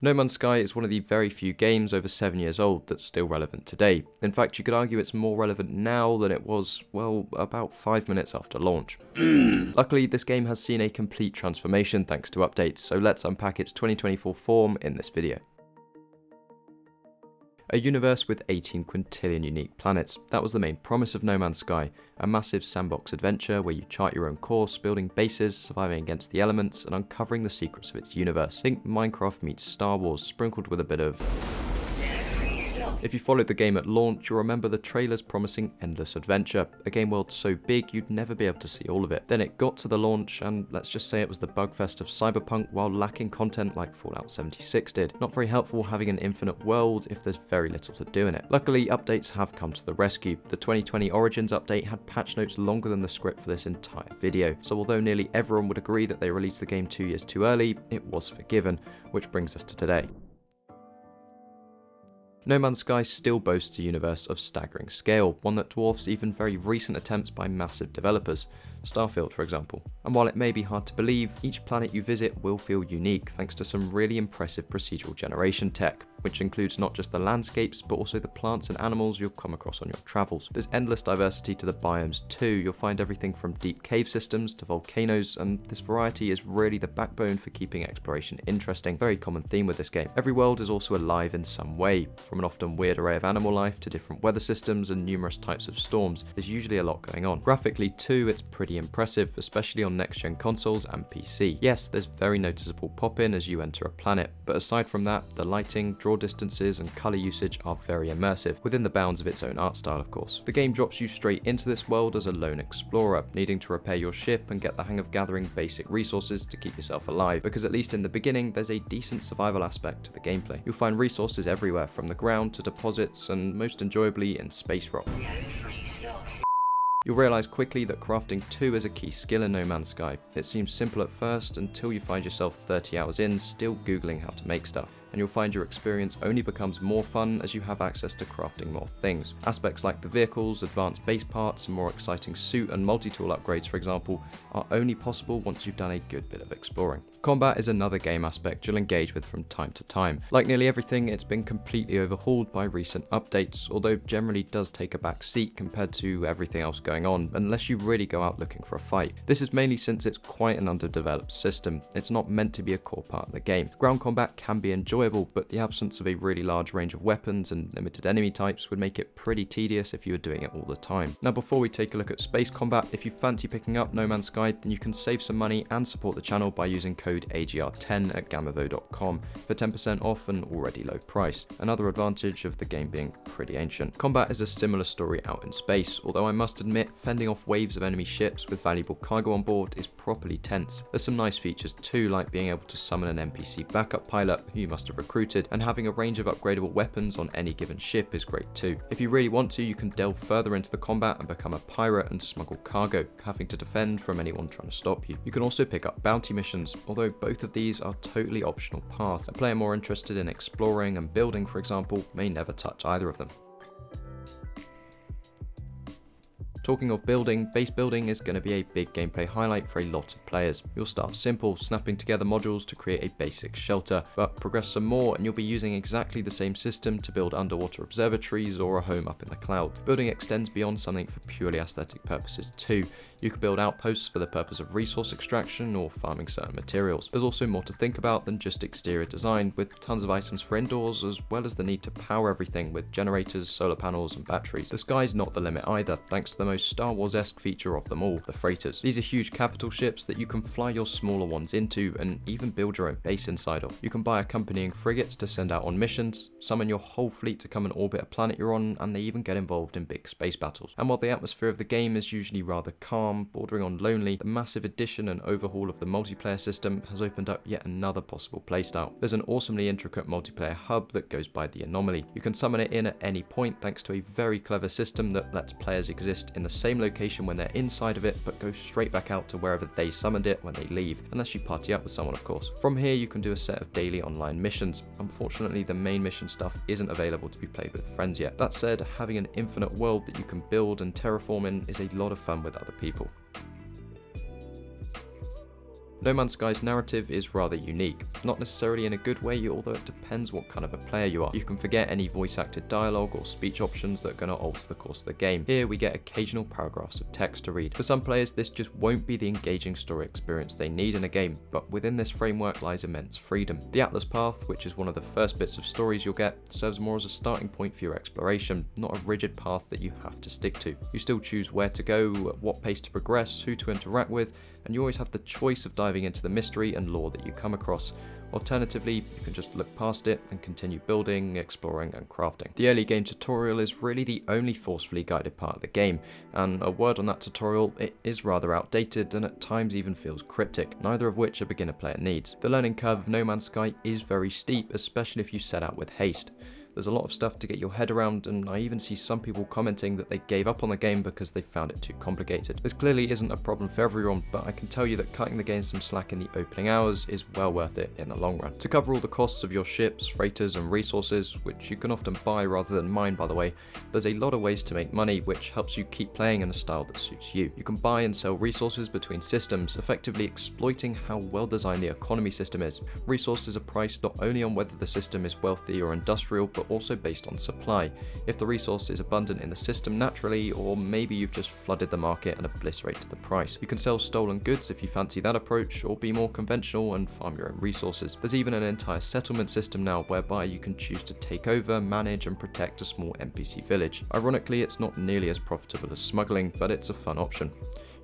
No Man's Sky is one of the very few games over 7 years old that's still relevant today. In fact, you could argue it's more relevant now than it was, well, about 5 minutes after launch. Luckily, this game has seen a complete transformation thanks to updates, so let's unpack its 2024 form in this video. A universe with 18 quintillion unique planets. That was the main promise of No Man's Sky, a massive sandbox adventure where you chart your own course, building bases, surviving against the elements, and uncovering the secrets of its universe. Think Minecraft meets Star Wars, sprinkled with a bit of... If you followed the game at launch, you'll remember the trailers promising endless adventure, a game world so big you'd never be able to see all of it. Then it got to the launch, and let's just say it was the bugfest of Cyberpunk while lacking content like Fallout 76 did. Not very helpful having an infinite world if there's very little to do in it. Luckily, updates have come to the rescue. The 2020 Origins update had patch notes longer than the script for this entire video, so although nearly everyone would agree that they released the game 2 years too early, it was forgiven, which brings us to today. No Man's Sky still boasts a universe of staggering scale, one that dwarfs even very recent attempts by massive developers, Starfield for example. And while it may be hard to believe, each planet you visit will feel unique thanks to some really impressive procedural generation tech, which includes not just the landscapes but also the plants and animals you'll come across on your travels. There's endless diversity to the biomes too. You'll find everything from deep cave systems to volcanoes, and this variety is really the backbone for keeping exploration interesting. Very common theme with this game. Every world is also alive in some way, from an often weird array of animal life to different weather systems and numerous types of storms. There's usually a lot going on. Graphically too, it's pretty impressive, especially on next-gen consoles and PC. Yes, there's very noticeable pop-in as you enter a planet, but aside from that, the lighting, draw distances and colour usage are very immersive, within the bounds of its own art style of course. The game drops you straight into this world as a lone explorer, needing to repair your ship and get the hang of gathering basic resources to keep yourself alive, because at least in the beginning there's a decent survival aspect to the gameplay. You'll find resources everywhere, from the ground to deposits, and most enjoyably in space rock. You'll realise quickly that crafting too is a key skill in No Man's Sky. It seems simple at first until you find yourself 30 hours in still googling how to make stuff, and you'll find your experience only becomes more fun as you have access to crafting more things. Aspects like the vehicles, advanced base parts, and more exciting suit and multi-tool upgrades for example, are only possible once you've done a good bit of exploring. Combat is another game aspect you'll engage with from time to time. Like nearly everything, it's been completely overhauled by recent updates, although generally does take a back seat compared to everything else going on, unless you really go out looking for a fight. This is mainly since it's quite an underdeveloped system. It's not meant to be a core part of the game. Ground combat can be enjoyable, but the absence of a really large range of weapons and limited enemy types would make it pretty tedious if you were doing it all the time. Now before we take a look at space combat, if you fancy picking up No Man's Sky, then you can save some money and support the channel by using code AGR10 at gamavo.com for 10% off an already low price. Another advantage of the game being pretty ancient. Combat is a similar story out in space, although I must admit fending off waves of enemy ships with valuable cargo on board is properly tense. There's some nice features too, like being able to summon an NPC backup pilot who you must have recruited, and having a range of upgradable weapons on any given ship is great too. If you really want to, you can delve further into the combat and become a pirate and smuggle cargo, having to defend from anyone trying to stop you. You can also pick up bounty missions, although both of these are totally optional paths. A player more interested in exploring and building, for example, may never touch either of them. Talking of building, base building is going to be a big gameplay highlight for a lot of players. You'll start simple, snapping together modules to create a basic shelter, but progress some more and you'll be using exactly the same system to build underwater observatories or a home up in the cloud. Building extends beyond something for purely aesthetic purposes too. You can build outposts for the purpose of resource extraction or farming certain materials. There's also more to think about than just exterior design, with tons of items for indoors, as well as the need to power everything with generators, solar panels and batteries. The sky's not the limit either, thanks to the most Star Wars-esque feature of them all, the freighters. These are huge capital ships that you can fly your smaller ones into and even build your own base inside of. You can buy accompanying frigates to send out on missions, summon your whole fleet to come and orbit a planet you're on, and they even get involved in big space battles. And while the atmosphere of the game is usually rather calm, bordering on lonely, the massive addition and overhaul of the multiplayer system has opened up yet another possible playstyle. There's an awesomely intricate multiplayer hub that goes by the Anomaly. You can summon it in at any point thanks to a very clever system that lets players exist in the same location when they're inside of it, but go straight back out to wherever they summoned it when they leave, unless you party up with someone of course. From here you can do a set of daily online missions. Unfortunately the main mission stuff isn't available to be played with friends yet. That said, having an infinite world that you can build and terraform in is a lot of fun with other people. No Man's Sky's narrative is rather unique, not necessarily in a good way, although it depends what kind of a player you are. You can forget any voice-acted dialogue or speech options that are going to alter the course of the game. Here we get occasional paragraphs of text to read. For some players, this just won't be the engaging story experience they need in a game, but within this framework lies immense freedom. The Atlas Path, which is one of the first bits of stories you'll get, serves more as a starting point for your exploration, not a rigid path that you have to stick to. You still choose where to go, at what pace to progress, who to interact with, and you always have the choice of diving into the mystery and lore that you come across. Alternatively, you can just look past it and continue building, exploring and crafting. The early game tutorial is really the only forcefully guided part of the game, and a word on that tutorial, it is rather outdated and at times even feels cryptic, neither of which a beginner player needs. The learning curve of No Man's Sky is very steep, especially if you set out with haste. There's a lot of stuff to get your head around, and I even see some people commenting that they gave up on the game because they found it too complicated. This clearly isn't a problem for everyone, but I can tell you that cutting the game some slack in the opening hours is well worth it in the long run. To cover all the costs of your ships, freighters and resources, which you can often buy rather than mine by the way, there's a lot of ways to make money which helps you keep playing in a style that suits you. You can buy and sell resources between systems, effectively exploiting how well designed the economy system is. Resources are priced not only on whether the system is wealthy or industrial, but also based on supply. If the resource is abundant in the system naturally, or maybe you've just flooded the market and obliterated the price. You can sell stolen goods if you fancy that approach, or be more conventional and farm your own resources. There's even an entire settlement system now whereby you can choose to take over, manage and protect a small NPC village. Ironically, it's not nearly as profitable as smuggling, but it's a fun option.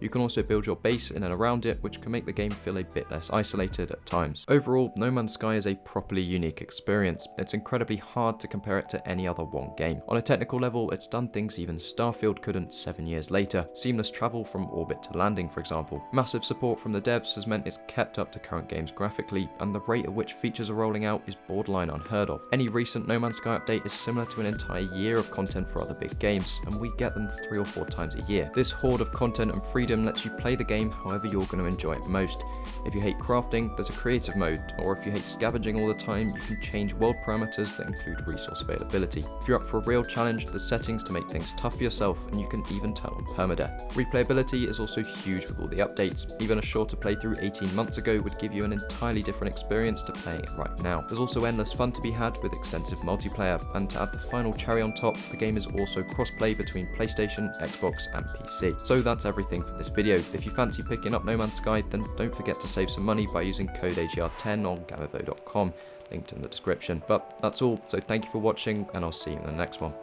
You can also build your base in and around it, which can make the game feel a bit less isolated at times. Overall, No Man's Sky is a properly unique experience. It's incredibly hard to compare it to any other one game. On a technical level, it's done things even Starfield couldn't 7 years later. Seamless travel from orbit to landing, for example. Massive support from the devs has meant it's kept up to current games graphically, and the rate at which features are rolling out is borderline unheard of. Any recent No Man's Sky update is similar to an entire year of content for other big games, and we get them 3 or 4 times a year. This horde of content and freedom lets you play the game however you're going to enjoy it most. If you hate crafting, there's a creative mode, or if you hate scavenging all the time, you can change world parameters that include resource availability. If you're up for a real challenge, there's settings to make things tough for yourself, and you can even turn on permadeath. Replayability is also huge with all the updates. Even a shorter playthrough 18 months ago would give you an entirely different experience to playing it right now. There's also endless fun to be had with extensive multiplayer, and to add the final cherry on top, the game is also cross-play between PlayStation, Xbox and PC. So that's everything for this video. If you fancy picking up No Man's Sky, then don't forget to save some money by using code AGR10 on Gamivo.com, linked in the description. But that's all, so thank you for watching, and I'll see you in the next one.